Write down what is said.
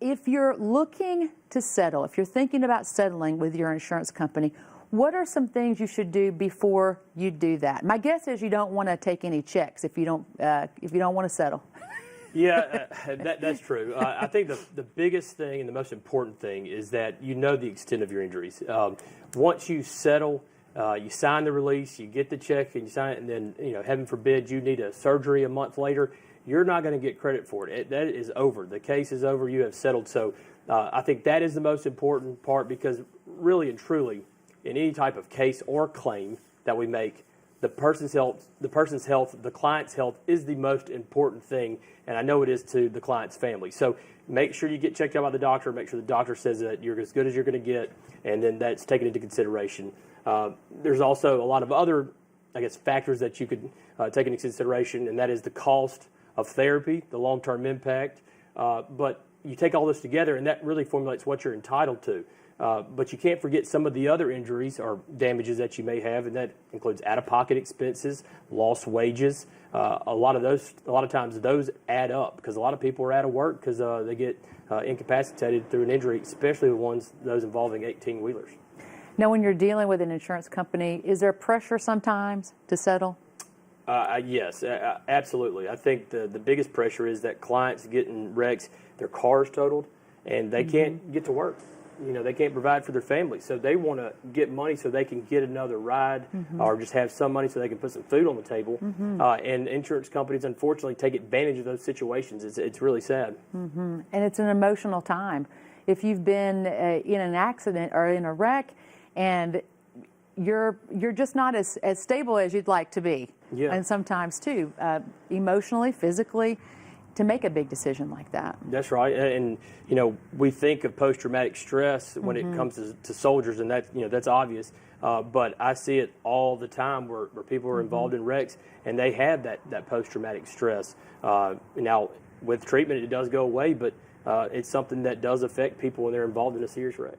if you're looking to settle, if you're thinking about settling with your insurance company, what are some things you should do before you do that? My guess is you don't want to take any checks if you don't want to settle. Yeah, that's true. I think the biggest thing and the most important thing is that you know the extent of your injuries. Once you settle, you sign the release, you get the check, and you sign it, and then, heaven forbid, you need a surgery a month later, you're not going to get credit for it. That is over. The case is over. You have settled. So I think that is the most important part, because really and truly, in any type of case or claim that we make, the person's health, the client's health is the most important thing, and I know it is to the client's family. So make sure you get checked out by the doctor. Make sure the doctor says that you're as good as you're going to get, and then that's taken into consideration. There's also a lot of other, factors that you could take into consideration, and that is the cost of therapy, the long-term impact. But you take all this together, and that really formulates what you're entitled to. But you can't forget some of the other injuries or damages that you may have, and that includes out-of-pocket expenses, lost wages. A lot of times those add up, because a lot of people are out of work because they get incapacitated through an injury, especially those involving 18-wheelers. Now, when you're dealing with an insurance company, is there pressure sometimes to settle? Yes, absolutely. I think the biggest pressure is that clients get in wrecks, their cars totaled, and they can't get to work. They can't provide for their family, so they want to get money so they can get another ride, or just have some money so they can put some food on the table. And insurance companies, unfortunately, take advantage of those situations. It's really sad. And it's an emotional time. If you've been in an accident or in a wreck, and you're just not as stable as you'd like to be, and sometimes too, emotionally, physically, to make a big decision like that. That's right, and we think of post-traumatic stress when it comes to soldiers, and that's obvious. But I see it all the time where people are involved in wrecks, and they have that post-traumatic stress. Now, with treatment, it does go away, but it's something that does affect people when they're involved in a serious wreck.